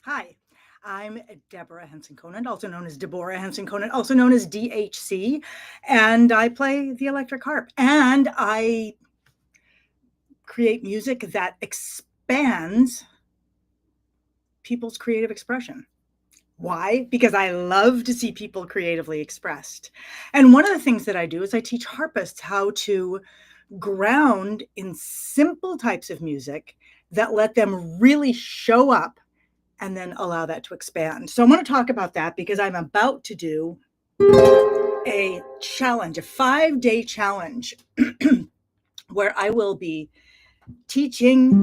Hi, I'm Deborah Henson-Conant, also known as Deborah Henson-Conant, also known as DHC, and I play the electric harp. And I create music that expands people's creative expression. Why? Because I love to see people creatively expressed. And one of the things that I do is I teach harpists how to ground in simple types of music that let them really show up and then allow that to expand. So I'm going to talk about that because I'm about to do a challenge, a 5-day challenge where I will be teaching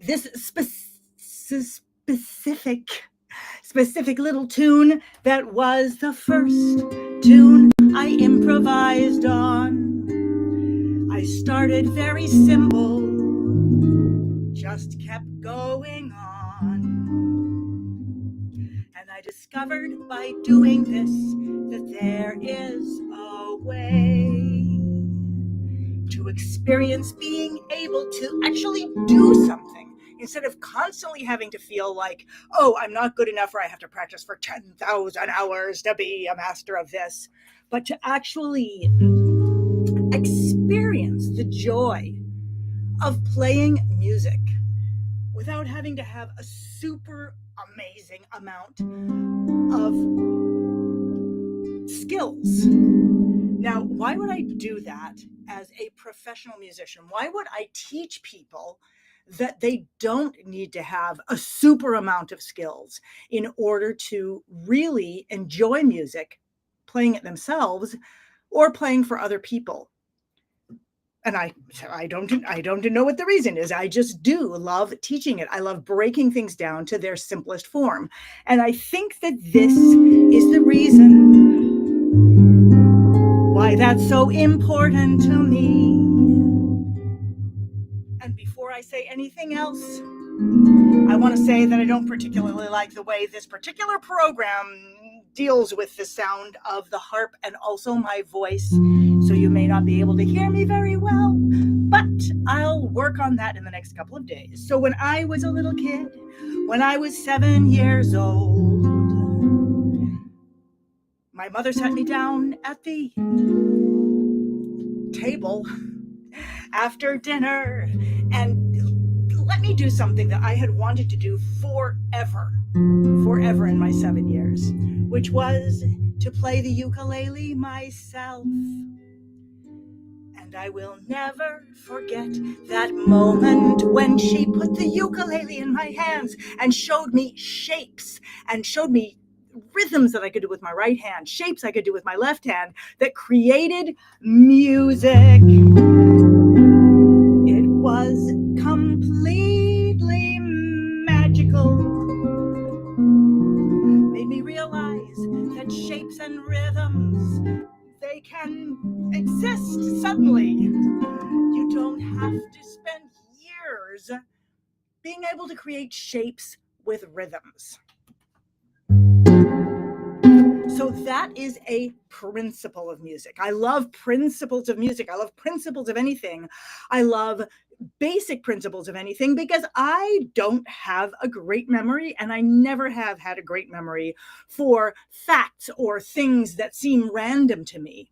this specific little tune that was the first tune I improvised on. I started very simple, just kept going on. And I discovered by doing this that there is a way to experience being able to actually do something instead of constantly having to feel like, oh, I'm not good enough or I have to practice for 10,000 hours to be a master of this, but to actually experience the joy of playing music without having to have a super amazing amount of skills. Now, why would I do that as a professional musician? Why would I teach people that they don't need to have a super amount of skills in order to really enjoy music, playing it themselves or playing for other people? And I don't know what the reason is. I just do love teaching it. I love breaking things down to their simplest form. And I think that this is the reason why that's so important to me. And before I say anything else, I want to say that I don't particularly like the way this particular program deals with the sound of the harp and also my voice. So you may not be able to hear me very well, but I'll work on that in the next couple of days. So when I was a little kid, when I was 7 years old, my mother sat me down at the table after dinner and let me do something that I had wanted to do forever in my 7 years, which was to play the ukulele myself. And I will never forget that moment when she put the ukulele in my hands and showed me shapes and showed me rhythms that I could do with my right hand, shapes I could do with my left hand that created music. It was completely magical. Made me realize that shapes and rhythms, they can exist suddenly. You don't have to spend years being able to create shapes with rhythms. So that is a principle of music. I love principles of music. I love principles of anything. I love basic principles of anything because I don't have a great memory and I never have had a great memory for facts or things that seem random to me.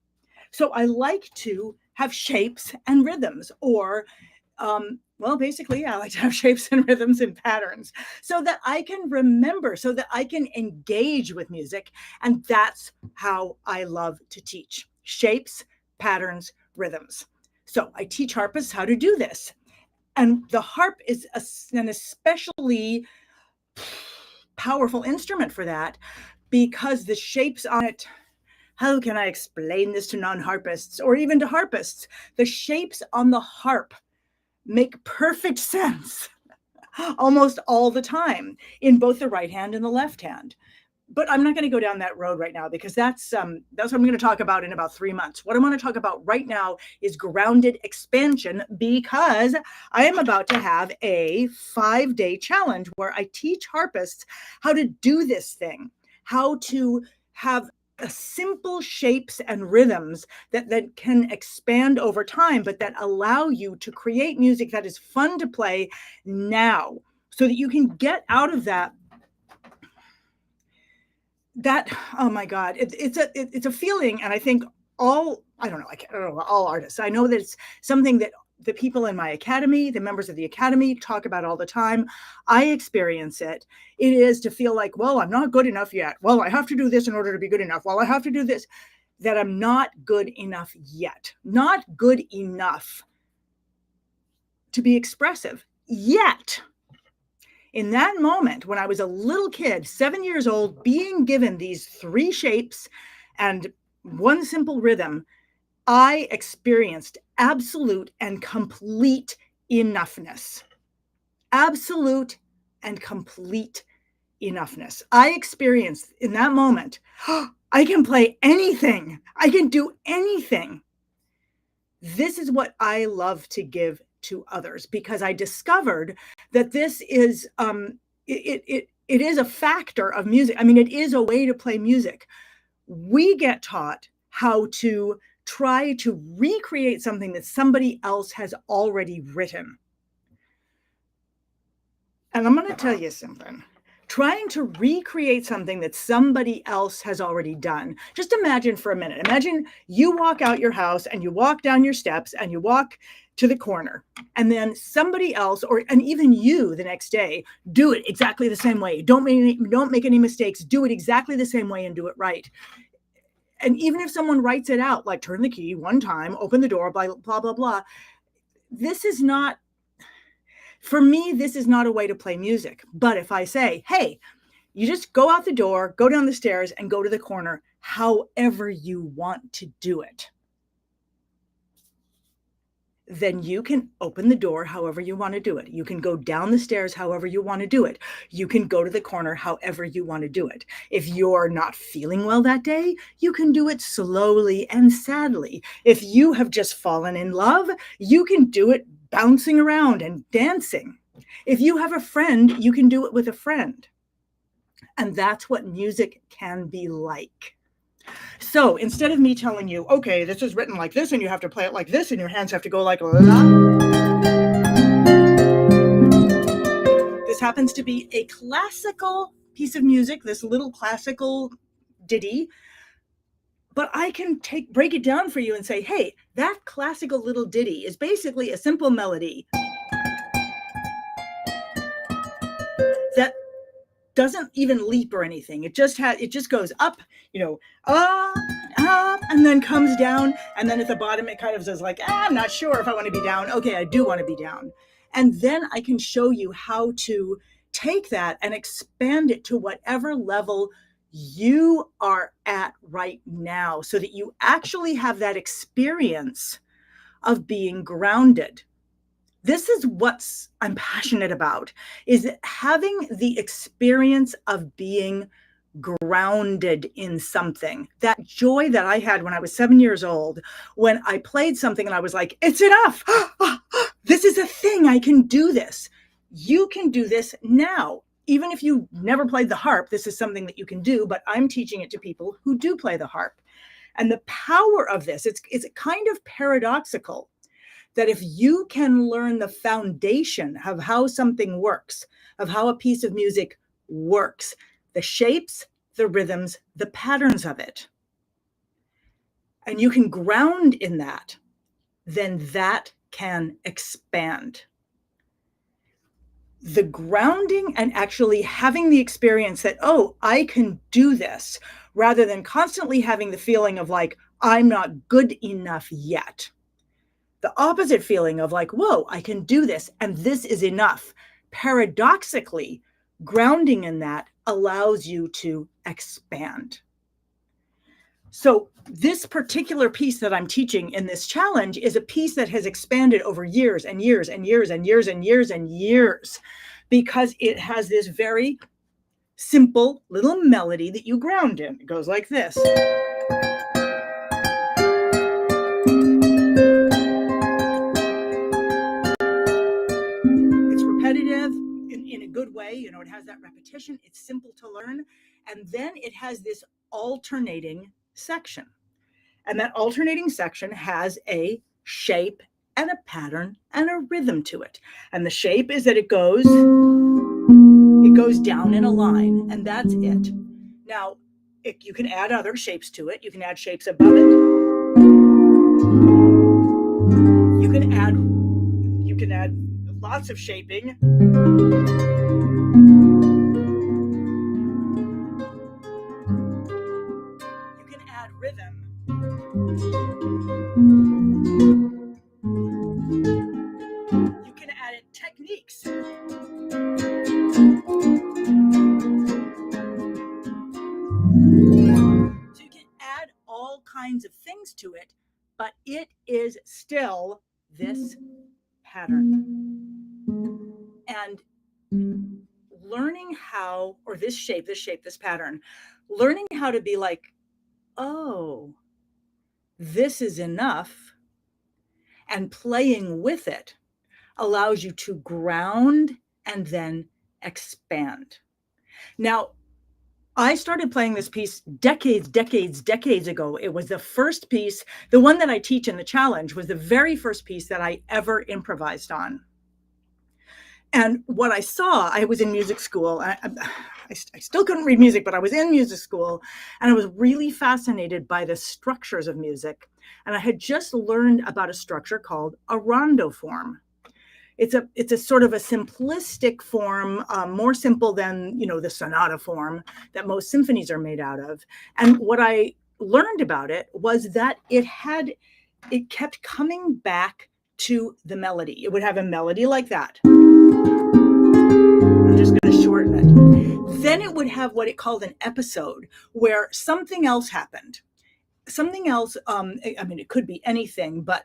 So I like to have shapes and rhythms or basically, I like to have shapes and rhythms and patterns so that I can remember, so that I can engage with music. And that's how I love to teach shapes, patterns, rhythms. So I teach harpists how to do this. And the harp is an especially powerful instrument for that because the shapes on it, how can I explain this to non-harpists or even to harpists? The shapes on the harp make perfect sense almost all the time in both the right hand and the left hand. But I'm not going to go down that road right now because that's what I'm going to talk about in about 3 months. What I'm going to talk about right now is grounded expansion because I am about to have a 5-day challenge where I teach harpists how to do this thing, how to have simple shapes and rhythms that can expand over time, but that allow you to create music that is fun to play now so that you can get out of that, oh my God, it's a feeling. And I think I don't know, all artists, I know that it's something that the people in my academy, the members of the academy, talk about all the time. I experience it. It is to feel like, well, I'm not good enough yet. Well, I have to do this in order to be good enough. Well, I have to do this. That I'm not good enough yet. Not good enough to be expressive yet. In that moment, when I was a little kid, 7 years old, being given these 3 shapes and one simple rhythm, I experienced absolute and complete enoughness. Absolute and complete enoughness. I experienced in that moment, I can play anything. I can do anything. This is what I love to give to others, because I discovered that this is it is a factor of music. I mean, it is a way to play music. We get taught how to try to recreate something that somebody else has already written. And I'm going to tell you something. Trying to recreate something that somebody else has already done. Just imagine for a minute. Imagine you walk out your house and you walk down your steps and you walk to the corner, and then somebody else, and even you the next day, do it exactly the same way. Don't make any mistakes. Do it exactly the same way and do it right. And even if someone writes it out, like turn the key one time, open the door, blah, blah, blah, blah. This is not, for me, this is not a way to play music. But if I say, hey, you just go out the door, go down the stairs, and go to the corner, however you want to do it, then you can open the door however you want to do it. You can go down the stairs however you want to do it. You can go to the corner however you want to do it. If you're not feeling well that day, you can do it slowly and sadly. If you have just fallen in love, you can do it bouncing around and dancing. If you have a friend, you can do it with a friend. And that's what music can be like. So instead of me telling you, okay, this is written like this and you have to play it like this and your hands have to go like that. This happens to be a classical piece of music, this little classical ditty. But I can break it down for you and say, hey, that classical little ditty is basically a simple melody that doesn't even leap or anything. It just goes up, up, and then comes down. And then at the bottom, it kind of says like, I'm not sure if I want to be down. Okay, I do want to be down. And then I can show you how to take that and expand it to whatever level you are at right now, so that you actually have that experience of being grounded. This is what I'm passionate about, is having the experience of being grounded in something. That joy that I had when I was 7 years old, when I played something and I was like, it's enough. This is a thing. I can do this. You can do this now. Even if you never played the harp, this is something that you can do, but I'm teaching it to people who do play the harp. And the power of this, it's kind of paradoxical, that if you can learn the foundation of how something works, of how a piece of music works, the shapes, the rhythms, the patterns of it, and you can ground in that, then that can expand. The grounding and actually having the experience that, oh, I can do this, rather than constantly having the feeling of like, I'm not good enough yet. The opposite feeling of like, whoa, I can do this, and this is enough. Paradoxically, grounding in that allows you to expand. So this particular piece that I'm teaching in this challenge is a piece that has expanded over years and years and years and years and years and years, because it has this very simple little melody that you ground in. It goes like this. In a good way, it has that repetition. It's simple to learn. And then it has this alternating section. And that alternating section has a shape and a pattern and a rhythm to it. And the shape is that it goes It goes down in a line, and that's it. Now, you can add other shapes to it. You can add shapes above it. You can add lots of shaping. You can add rhythm. You can add techniques. So you can add all kinds of things to it, but it is still this pattern. And learning how, or this shape, this pattern, learning how to be like, oh, this is enough, and playing with it allows you to ground and then expand. Now, I started playing this piece decades ago. It was the first piece, the one that I teach in the challenge was the very first piece that I ever improvised on. And what I saw, I was in music school. I still couldn't read music, but I was in music school, and I was really fascinated by the structures of music. And I had just learned about a structure called a rondo form. It's a sort of a simplistic form, more simple than, the sonata form that most symphonies are made out of. And what I learned about it was that it kept coming back to the melody. It would have a melody like that. I'm just going to shorten it. Then it would have what it called an episode, where something else happened. Something else, it could be anything, but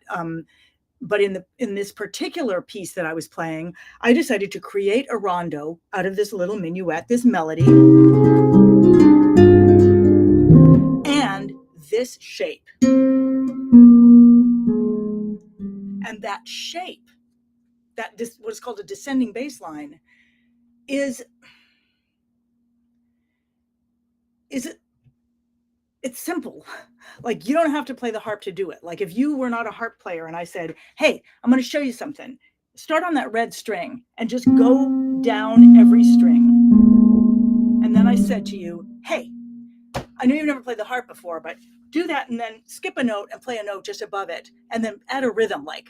in this particular piece that I was playing, I decided to create a rondo out of this little minuet, this melody, and this shape. And that shape, what is called a descending bass line, it's simple. Like, you don't have to play the harp to do it. Like, if you were not a harp player and I said, hey, I'm going to show you something, start on that red string and just go down every string. And then I said to you, hey, I know you've never played the harp before, but do that and then skip a note and play a note just above it and then add a rhythm, like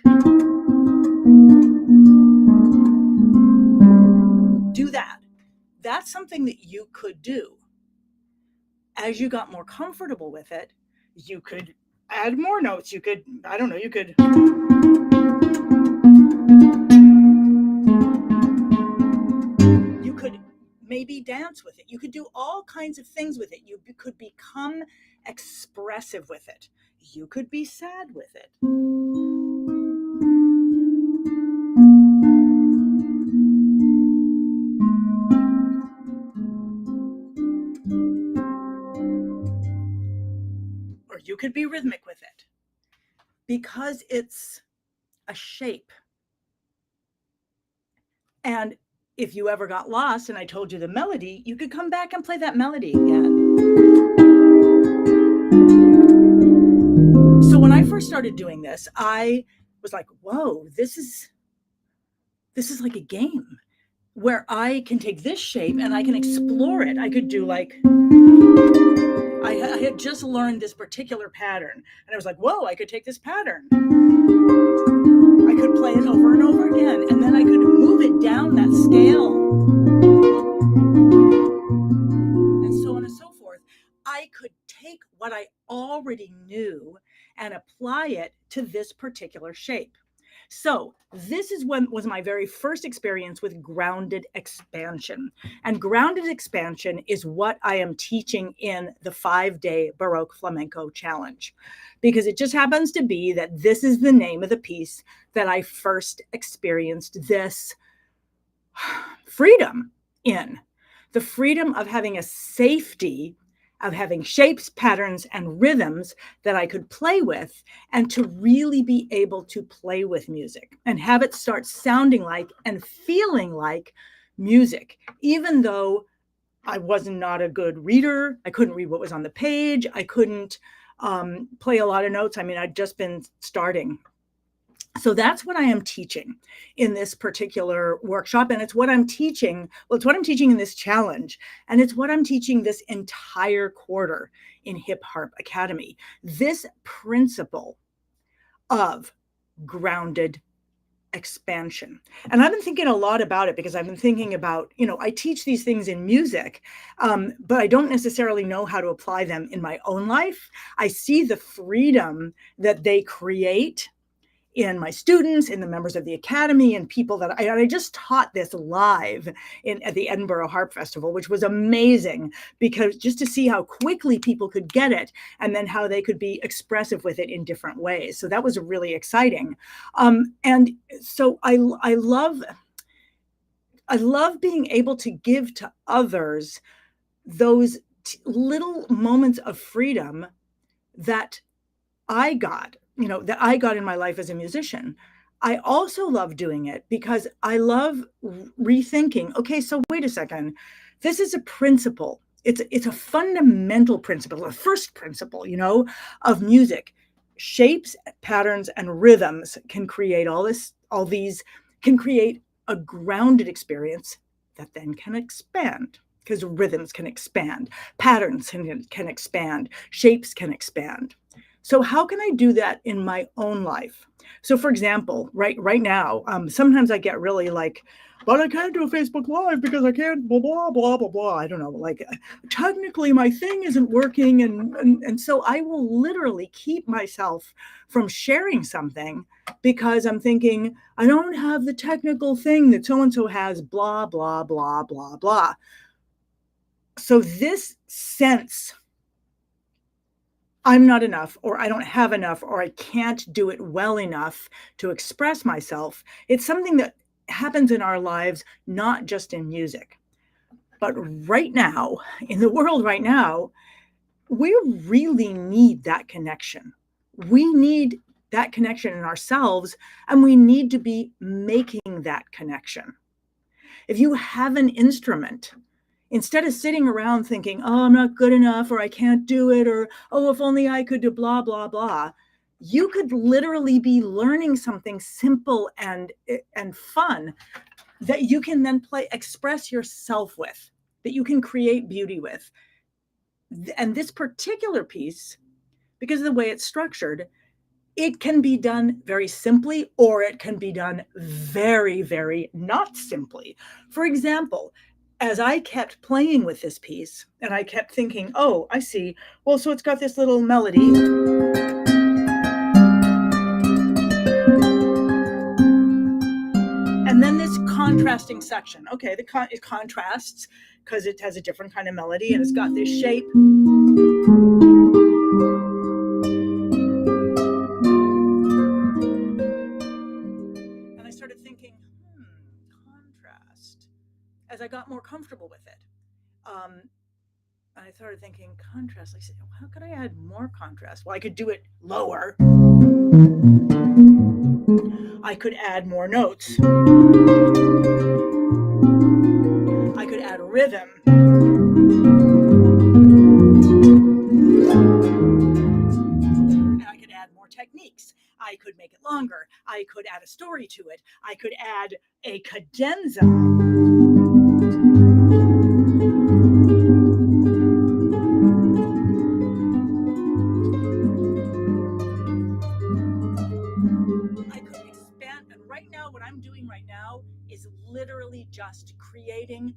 do that. That's something that you could do. As you got more comfortable with it, you could add more notes. You could maybe dance with it. You could do all kinds of things with it. You could become expressive with it. You could be sad with it. Or you could be rhythmic with it, because it's a shape. And if you ever got lost and I told you the melody, you could come back and play that melody again. So when I first started doing this, I was like, whoa, this is like a game where I can take this shape and I can explore it. I could do like, I had just learned this particular pattern, and I was like, whoa, I could take this pattern. I could play it over and over again, and then I could move it down that scale. And so on and so forth. I could take what I already knew and apply it to this particular shape. So this was my very first experience with grounded expansion. And grounded expansion is what I am teaching in the 5-day Baroque Flamenco Challenge, because it just happens to be that this is the name of the piece that I first experienced this freedom in. The freedom of having a safety, of having shapes, patterns, and rhythms that I could play with, and to really be able to play with music and have it start sounding like and feeling like music, even though I was not a good reader. I couldn't read what was on the page. I couldn't play a lot of notes. I mean, I'd just been starting. So that's what I am teaching in this particular workshop. And it's what I'm teaching. Well, it's what I'm teaching in this challenge. And it's what I'm teaching this entire quarter in Hip Harp Academy. This principle of grounded expansion. And I've been thinking a lot about it because I've been thinking about, I teach these things in music, but I don't necessarily know how to apply them in my own life. I see the freedom that they create in my students, in the members of the academy, and people that I just taught this live at the Edinburgh Harp Festival, which was amazing, because just to see how quickly people could get it and then how they could be expressive with it in different ways. So that was really exciting. And so I love being able to give to others those little moments of freedom that I got in my life as a musician. I also love doing it because I love rethinking. Okay, so wait a second. This is a principle. It's a fundamental principle, the first principle, of music. Shapes, patterns, and rhythms can create can create a grounded experience that then can expand, because rhythms can expand, patterns can expand, shapes can expand. So how can I do that in my own life? So for example, right now, sometimes I get really like, but I can't do a Facebook Live because I can't blah, blah, blah, blah, blah. I don't know, like technically my thing isn't working. And so I will literally keep myself from sharing something because I'm thinking, I don't have the technical thing that so-and-so has, blah, blah, blah, blah, blah. So this sense I'm not enough, or I don't have enough, or I can't do it well enough to express myself. It's something that happens in our lives, not just in music. But right now, in the world right now, we really need that connection. We need that connection in ourselves, and we need to be making that connection. If you have an instrument, instead of sitting around thinking, oh, I'm not good enough, or I can't do it, or, oh, if only I could do blah, blah, blah, you could literally be learning something simple and fun that you can then express yourself with, that you can create beauty with. And this particular piece, because of the way it's structured, it can be done very simply, or it can be done very, very not simply. For example, as I kept playing with this piece and I kept thinking, oh, I see. Well, so it's got this little melody. And then this contrasting section. Okay, it contrasts because it has a different kind of melody and it's got this shape. And I started thinking, contrast, as I got more comfortable with it. I started thinking contrast. I said, well, how could I add more contrast? Well, I could do it lower. I could add more notes. I could add rhythm. And I could add more techniques. I could make it longer. I could add a story to it. I could add a cadenza. Right now, what I'm doing right now is literally just creating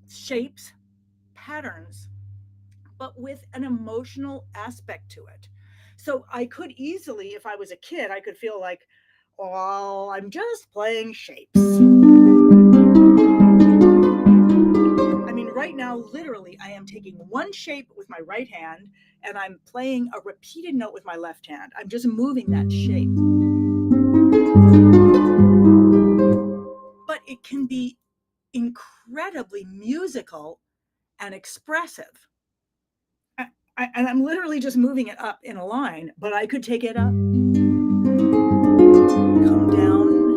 shapes, patterns, but with an emotional aspect to it. So I could easily, if I was a kid, I could feel like, oh, I'm just playing shapes. I mean, right now, literally, I am taking one shape with my right hand and I'm playing a repeated note with my left hand. I'm just moving that shape. But it can be incredibly musical and expressive. And I'm literally just moving it up in a line, but I could take it up, come down.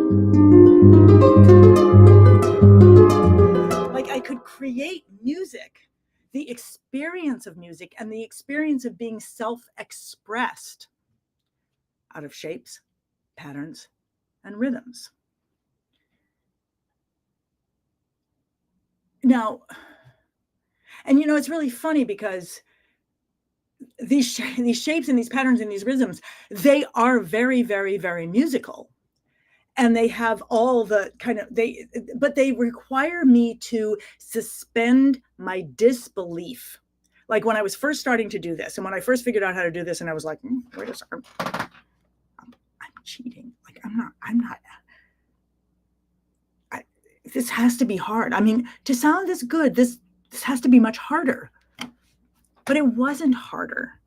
Like I could create music, the experience of music and the experience of being self-expressed out of shapes, patterns, and rhythms. Now, and it's really funny because these shapes and these patterns and these rhythms, they are very, very, very musical. And they have all the but they require me to suspend my disbelief. Like when I was first starting to do this, and when I first figured out how to do this, and I was like, wait a second, I'm cheating. Like I'm not, this has to be hard. I mean, to sound this good, this has to be much harder. But it wasn't harder.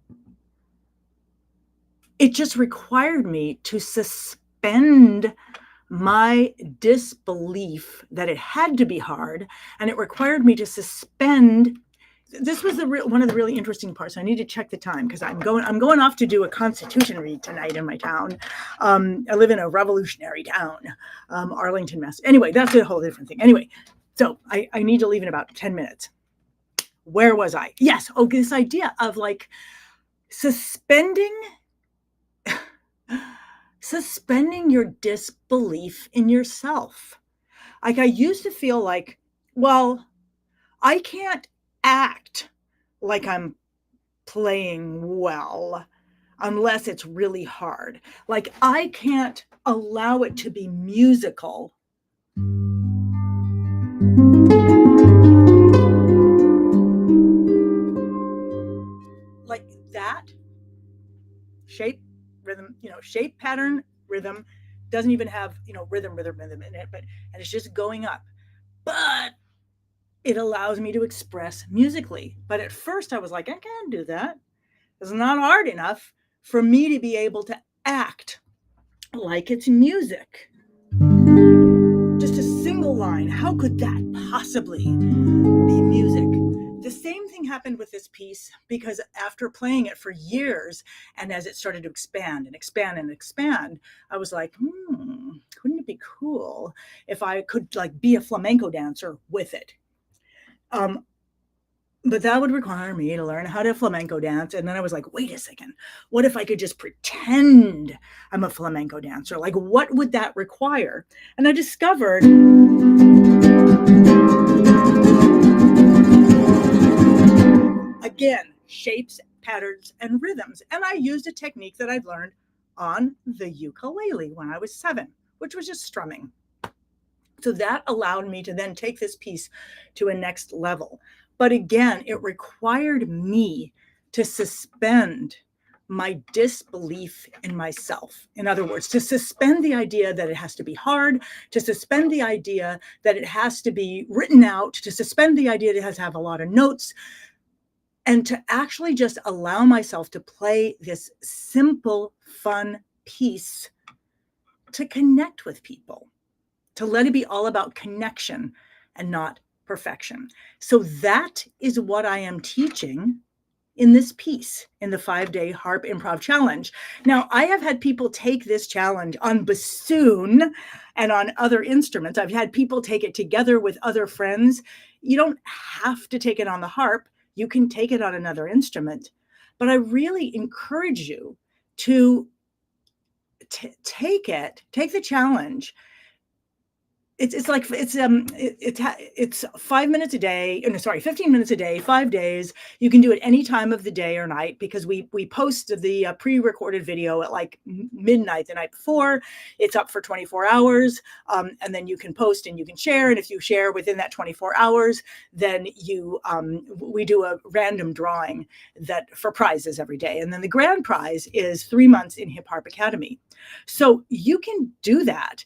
It just required me to suspend my disbelief that it had to be hard, and it required me to suspend. This was one of the really interesting parts. I need to check the time because I'm going off to do a Constitution read tonight in my town. I live in a revolutionary town, Arlington, Mass. Anyway, that's a whole different thing. Anyway, so I need to leave in about 10 minutes. Where was I? Yes. Oh, this idea of like suspending your disbelief in yourself. Like I used to feel like, well, I can't act like I'm playing well unless it's really hard. Like I can't allow it to be musical like that. Shape, rhythm, shape, pattern, rhythm doesn't even have, rhythm in it, and it's just going up. But it allows me to express musically. But at first I was like, I can't do that. It's not hard enough for me to be able to act like it's music. Just a single line. How could that possibly be music? The same thing happened with this piece because after playing it for years and as it started to expand and expand and expand, I was like, wouldn't it be cool if I could like be a flamenco dancer with it? But that would require me to learn how to flamenco dance. And then I was like, wait a second, what if I could just pretend I'm a flamenco dancer? Like, what would that require? And I discovered again, shapes, patterns, and rhythms. And I used a technique that I'd learned on the ukulele when I was 7, which was just strumming. So that allowed me to then take this piece to a next level. But again, it required me to suspend my disbelief in myself. In other words, to suspend the idea that it has to be hard, to suspend the idea that it has to be written out, to suspend the idea that it has to have a lot of notes, and to actually just allow myself to play this simple, fun piece to connect with people, to let it be all about connection and not perfection. So that is what I am teaching in this piece, in the 5-day Harp Improv Challenge. Now, I have had people take this challenge on bassoon and on other instruments. I've had people take it together with other friends. You don't have to take it on the harp. You can take it on another instrument. But I really encourage you to take the challenge. It's 5 minutes a day. No, sorry, 15 minutes a day, 5 days. You can do it any time of the day or night because we post the pre-recorded video at like midnight the night before. It's up for 24 hours, and then you can post and you can share. And if you share within that 24 hours, then we do a random drawing that for prizes every day. And then the grand prize is 3 months in Hip Harp Academy. So you can do that,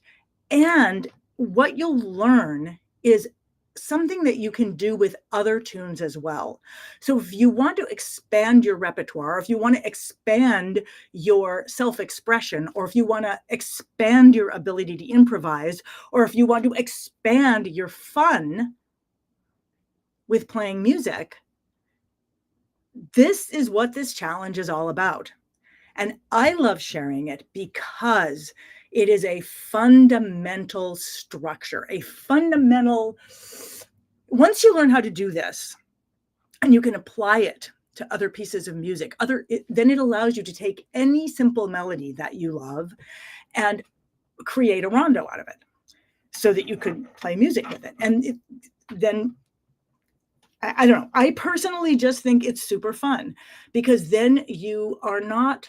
and what you'll learn is something that you can do with other tunes as well. So if you want to expand your repertoire, if you want to expand your self-expression, or if you want to expand your ability to improvise, or if you want to expand your fun with playing music, this is what this challenge is all about. And I love sharing it because it is a fundamental structure, once you learn how to do this and you can apply it to other pieces of music, then it allows you to take any simple melody that you love and create a rondo out of it so that you could play music with it. And then I don't know. I personally just think it's super fun because then you are not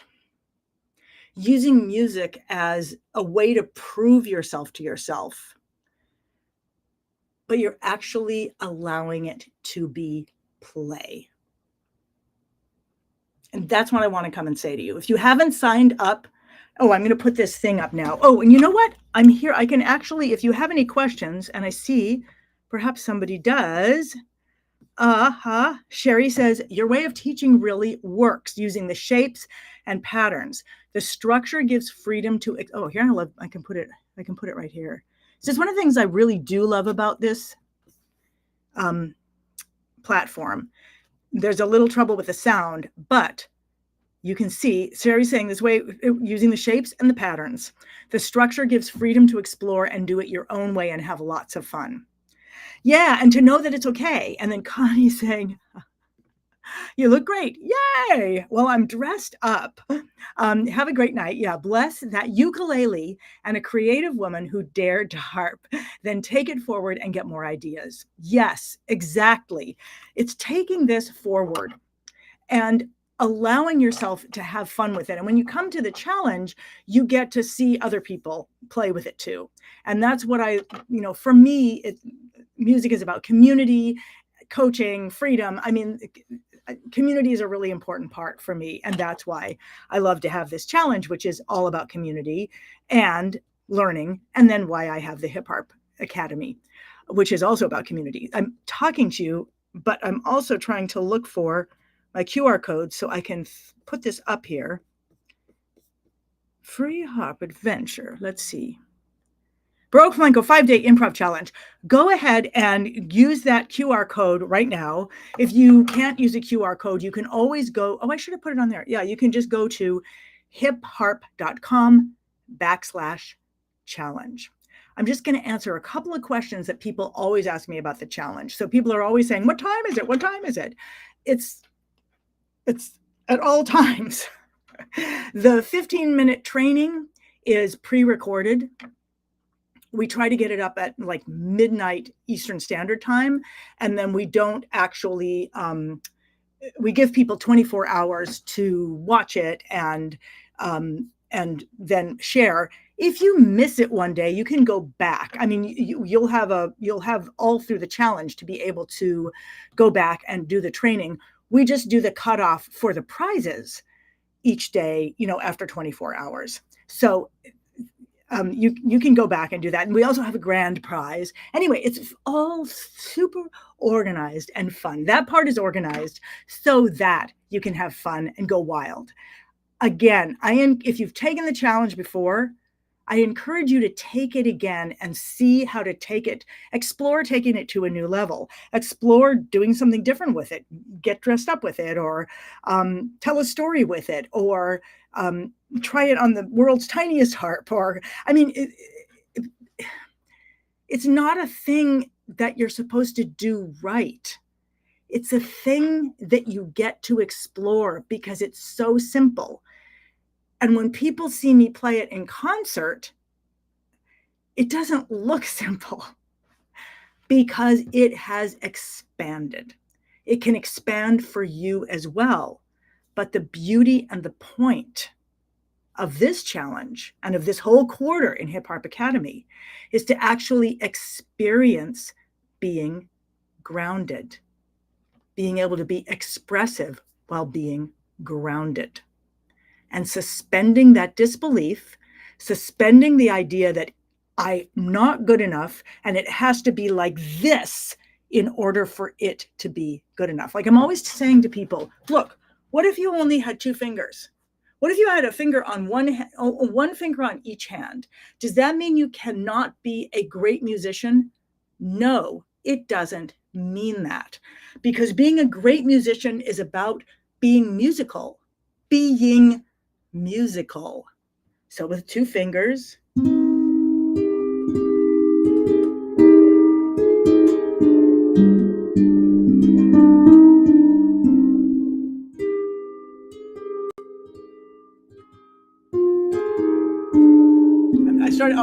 using music as a way to prove yourself to yourself, but you're actually allowing it to be play. And that's what I want to come and say to you. If you haven't signed up, oh, I'm going to put this thing up now. Oh, and you know what? I'm here. I can actually, if you have any questions, and I see perhaps somebody does. Sherry says, your way of teaching really works using the shapes and patterns. The structure gives freedom to, oh, here, I can put it right here. So it's one of the things I really do love about this platform. There's a little trouble with the sound, but you can see Sherry's saying this way, using the shapes and the patterns. The structure gives freedom to explore and do it your own way and have lots of fun. Yeah, and to know that it's okay. And then Connie's saying, you look great. Yay. Well, I'm dressed up. Have a great night. Yeah, bless that ukulele and a creative woman who dared to harp, then take it forward and get more ideas. Yes, exactly. It's taking this forward and allowing yourself to have fun with it. And when you come to the challenge, you get to see other people play with it too. And that's what for me, music is about community, coaching, freedom. I mean, community is a really important part for me. And that's why I love to have this challenge, which is all about community and learning. And then why I have the Hip Harp Academy, which is also about community. I'm talking to you, but I'm also trying to look for my QR code so I can put this up here. Free Harp Adventure. Let's see. Baroque Flamenco 5-day improv challenge. Go ahead and use that QR code right now. If you can't use a QR code, you can always go. Oh, I should have put it on there. Yeah, you can just go to hipharp.com/challenge. I'm just going to answer a couple of questions that people always ask me about the challenge. So people are always saying, what time is it? What time is it? It's at all times. The 15-minute training is pre-recorded. We try to get it up at like midnight Eastern Standard Time. And then we don't actually, we give people 24 hours to watch it and then share. If you miss it one day, you can go back. I mean, you'll have all through the challenge to be able to go back and do the training. We just do the cutoff for the prizes each day, after 24 hours. So you can go back and do that. And we also have a grand prize. Anyway, it's all super organized and fun. That part is organized so that you can have fun and go wild. Again, if you've taken the challenge before, I encourage you to take it again and see how to take it. Explore taking it to a new level. Explore doing something different with it. Get dressed up with it, or tell a story with it, or try it on the world's tiniest harp. Or, I mean, it's not a thing that you're supposed to do right. It's a thing that you get to explore because it's so simple. And when people see me play it in concert, it doesn't look simple because it has expanded. It can expand for you as well. But the beauty and the point of this challenge and of this whole quarter in Hip Harp Academy is to actually experience being grounded, being able to be expressive while being grounded. And suspending that disbelief, suspending the idea that I'm not good enough and it has to be like this in order for it to be good enough. Like I'm always saying to people, look, what if you only had 2 fingers? What if you had a finger on one finger on each hand? Does that mean you cannot be a great musician? No, it doesn't mean that. Because being a great musician is about being musical. So with 2 fingers.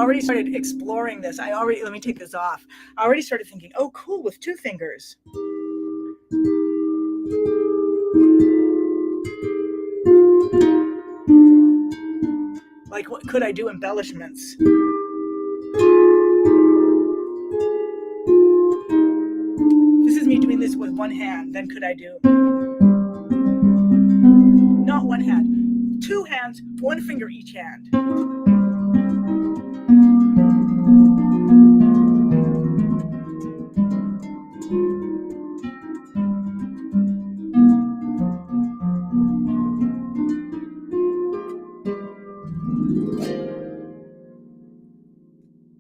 already started exploring this. Let me take this off. I already started thinking, oh, cool, with 2 fingers. Like, what could I do embellishments? This is me doing this with 1 hand. Then could I do? Not 1 hand, 2 hands, 1 finger each hand.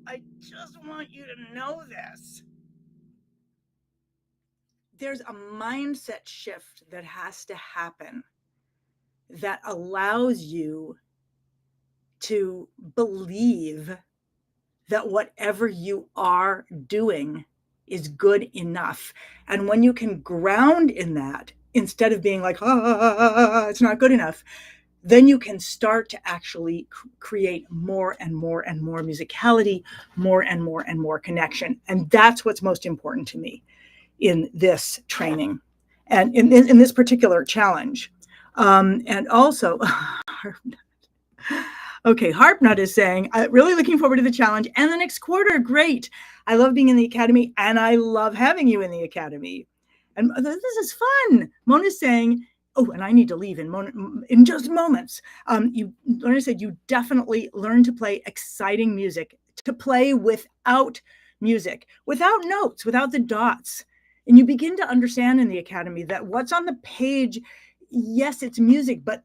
I just want you to know this. There's a mindset shift that has to happen that allows you to believe that whatever you are doing is good enough. And when you can ground in that, instead of being like, it's not good enough, then you can start to actually create more and more and more musicality, more and more and more connection. And that's what's most important to me in this training and in this particular challenge. And also, okay, HarpNut is saying, really looking forward to the challenge and the next quarter. Great. I love being in the Academy and I love having you in the Academy. And this is fun. Mona's saying, oh, and I need to leave in just moments. Lorna said, you definitely learn to play exciting music, to play without music, without notes, without the dots. And you begin to understand in the Academy that what's on the page, yes, it's music, but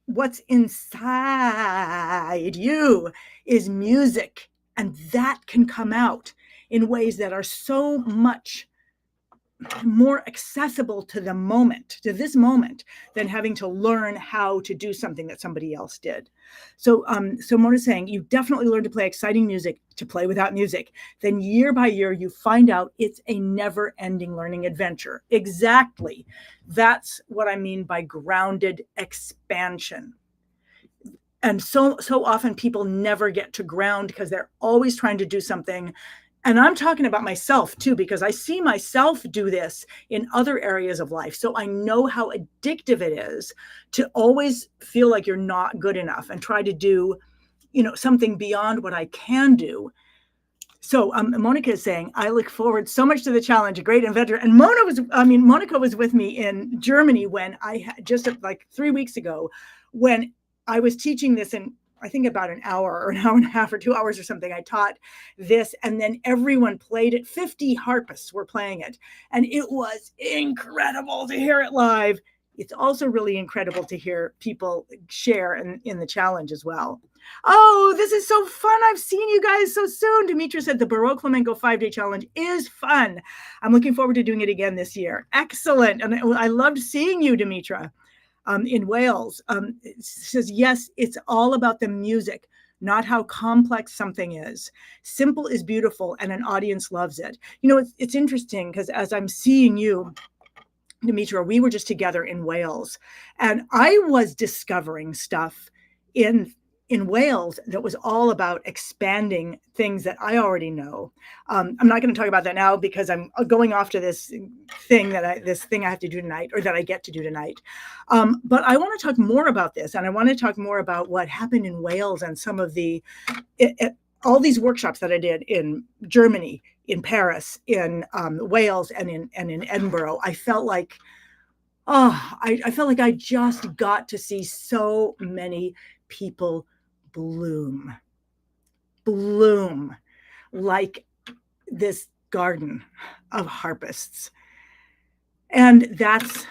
what's inside you is music. And that can come out in ways that are so much more accessible to the moment, to this moment, than having to learn how to do something that somebody else did. So Mona's saying, you definitely learn to play exciting music, to play without music. Then year by year, you find out it's a never-ending learning adventure. Exactly. That's what I mean by grounded expansion. And so often people never get to ground because they're always trying to do something. And I'm talking about myself too, because I see myself do this in other areas of life. So I know how addictive it is to always feel like you're not good enough and try to do, something beyond what I can do. So Monica is saying, I look forward so much to the challenge, a great inventor. And Monica was with me in Germany when I had just like 3 weeks ago, when I was teaching this in, I think about an hour or an hour and a half or 2 hours or something. I taught this and then everyone played it. 50 harpists were playing it. And it was incredible to hear it live. It's also really incredible to hear people share in the challenge as well. Oh, this is so fun. I've seen you guys so soon. Demetra said the Baroque Flamenco 5-day challenge is fun. I'm looking forward to doing it again this year. Excellent. And I loved seeing you, Demetra. In Wales, says, yes, it's all about the music, not how complex something is. Simple is beautiful and an audience loves it. It's interesting because as I'm seeing you, Demetra, we were just together in Wales and I was discovering stuff in Wales that was all about expanding things that I already know. I'm not going to talk about that now because I'm going off to this thing I have to do tonight, or that I get to do tonight. But I want to talk more about this, and I want to talk more about what happened in Wales and some of all these workshops that I did in Germany, in Paris, in Wales, and in Edinburgh. I felt like, I felt like I just got to see so many people bloom like this garden of harpists. And that's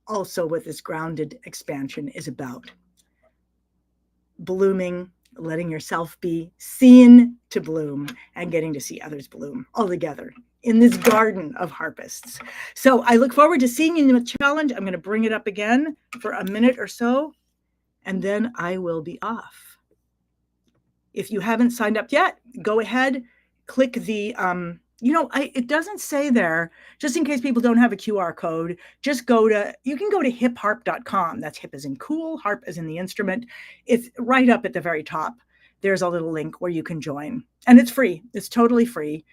also what this grounded expansion is about. Blooming, letting yourself be seen to bloom, and getting to see others bloom all together in this garden of harpists. So I look forward to seeing you in the challenge. I'm going to bring it up again for a minute or so, and then I will be off. If you haven't signed up yet, go ahead, click the, it doesn't say there, just in case people don't have a QR code, you can go to hipharp.com. That's hip as in cool, harp as in the instrument. It's right up at the very top. there's a little link where you can join. And it's free. It's totally free.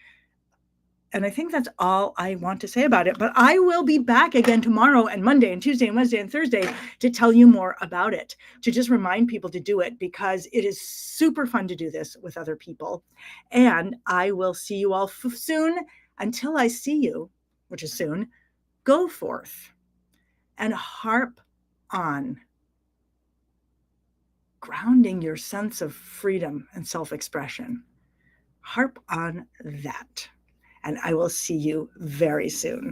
And I think that's all I want to say about it. But I will be back again tomorrow and Monday and Tuesday and Wednesday and Thursday to tell you more about it, to just remind people to do it, because it is super fun to do this with other people. And I will see you all soon. Until I see you, which is soon, go forth and harp on, grounding your sense of freedom and self-expression. Harp on that. And I will see you very soon.